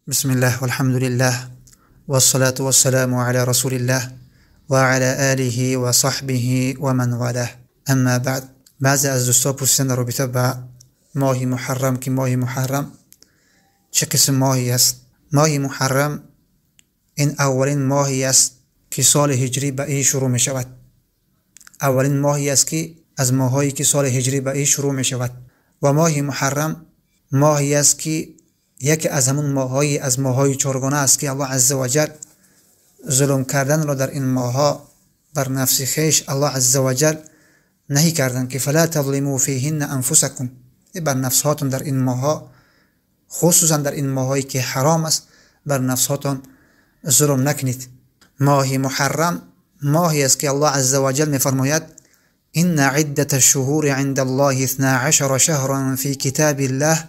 بسم الله والحمد لله والصلاة والسلام على رسول الله وعلى آله وصحبه ومن والاه. اما بعد، بعضی از دوستا پرسیدن در رابطه با ماه محرم که ماه محرم چه قسم ماهی است. ماه محرم این اولین ماهی است که سال هجری به ای شروع می شود. اولین ماهی است که از ماهایی که سال هجری به ای شروع می شود و ماه محرم ماهی است که یکی از همون ماهایی از ماههای چارگانه است که الله عزوجل ظلم کردن را در این ماها بر نفس خویش الله عزوجل نهی کردن که فلا تظلموا فیهن انفسکم، بر نفس هاتون در این ماها، خصوصا در این ماهایی که حرام است، بر نفس هاتون ظلم نکنید. ماه محرم ماهی است که الله عزوجل میفرماید ان عدة الشهور عند الله 12 شهرا في كتاب الله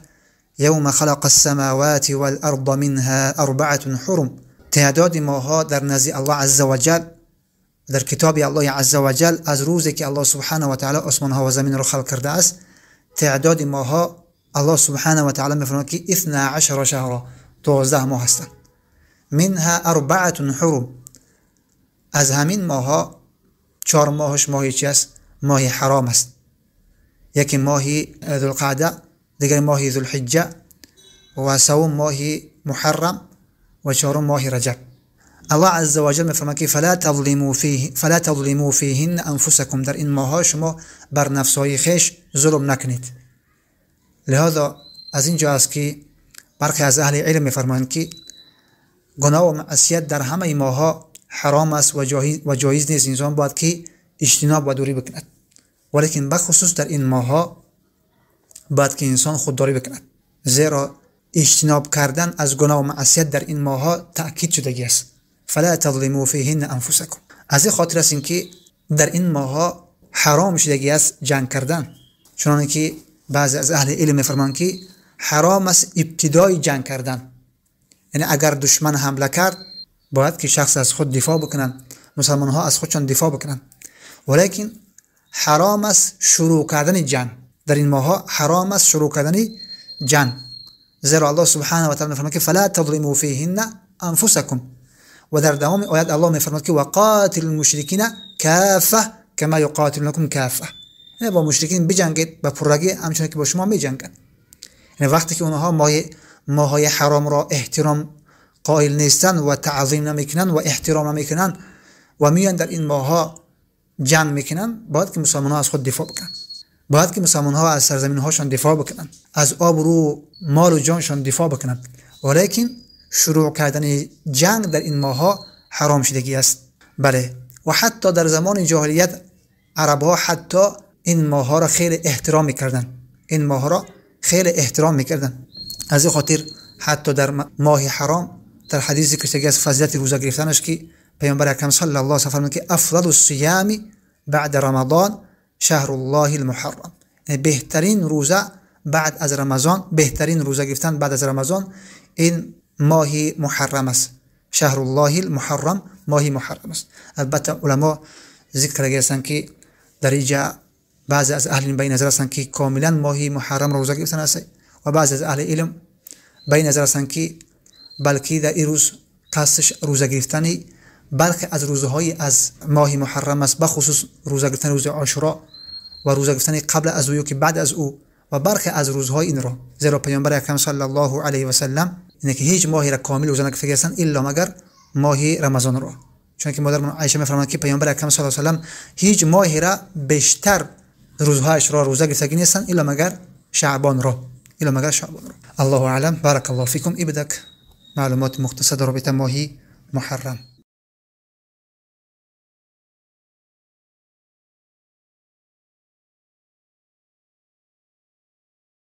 يوم خلق السماوات والأرض منها 4 حرم. تعداد ماها در نزد الله عزوجل در کتاب الله عزوجل از روزی که الله سبحانه و تعالی آسمان ها و زمین را خلق کرده است، تعداد ماها الله سبحانه و تعالی میفرماید که 12 شهر، 12 ماه هستند. منها 4 حرم، از همین ماها 4 ماهش ماهی چی است؟ ماه حرام است. یکی ماه ذوالقعده، دیگر ماه ذوالحجه و سوم ماه محرم و چهارم ماه رجب. الله عزوجل میفرماید که فلا تظلموا فیهن انفسکم، در این ماها شما بر نفسهای خویش ظلم نکنید. لذا از اینجا است که برخی از اهل علم میفرمایند که گناه و معصیت در همه ماها حرام است و جایز نیست، انسان باید که اجتناب و دوری بکند، ولیکن بخصوص در این ماها باید که انسان خودداری بکند، زیرا اجتناب کردن از گناه و معصیت در این ماها تأکید شدگی است. فلا تظلموا فیهن انفسکم. از این خاطر است که در این ماها حرام شدگی است جنگ کردن، چون که بعضی از اهل علم میفرمایند که حرام است ابتدای جنگ کردن، یعنی اگر دشمن حمله کرد باید که شخص از خود دفاع بکنند، مسلمان ها از خودشان دفاع بکنند، ولیکن حرام است شروع کردن جنگ. در این ماها حرام است شروع کردن جنگ، زیرا الله سبحانه و تعالی میفرماید که فلا تظلموا فیهن انفسکم، و در دوام آیات الله میفرماید که وقاتلوا المشرکین کافه کما یقاتلونکم کافه، یعنی با مشرکین بجنگید به پرگی همچنان که با شما میجنگند. یعنی وقتی که اونها ماهای حرام را احترام قائل نیستند و تعظیم نمیکنند و احترام نمیکنند و میان در این ماها جنگ میکنند، باید که مسلمان ها از خود دفاع بکنند، باید که مسلمان ها از سرزمین هاشون دفاع بکنند، از آبرو مال و جانشان دفاع بکنند، ولیکن شروع کردن جنگ در این ماها حرام شدگی است. بله، و حتی در زمان جاهلیت عرب ها حتی این ماها را خیلی احترام میکردند، این ماها را خیلی احترام میکردند. از این خاطر حتی در ماه حرام در حدیثی که از فضیلت روزه گرفتنش که پیامبر اکرم صلی الله علیه و سلم فرمود که افضل الصیام بعد رمضان شهر الله المحرم، بهترین روزه بعد از رمضان، بهترین روزه گرفتن بعد از رمضان این ماه محرم است، شهر الله المحرم، ماه محرم است. البته علما ذکر گرفتند که در اینجا بعضی از اهل علم به نظر هستند که کاملا ماه محرم روزه گرفتن است و بعضی از اهل علم به نظر هستند که بلکه در این روز قصدش روزه گرفتن برخی از روزهای از ماه محرم است، بخصوص روزه گرفتن روز عاشورا و روزه گرفتن قبل از او که بعد از او و برخی از روزهای این را، زیرا پیامبر اکرم صلی الله علیه و سلم اینه که هیچ ماهی را کامل روزه نگرفتند الا مگر ماه رمضان را، چون که مادر عایشه میفرماید که پیامبر اکرم صلی الله علیه و سلم هیچ ماهی را بیشتر روزهایش را روزه گرفته نیستند الا مگر شعبان را، الله اعلم. بارک الله فیکم. ابدک معلومات مختصر در رابطه ماه محرم.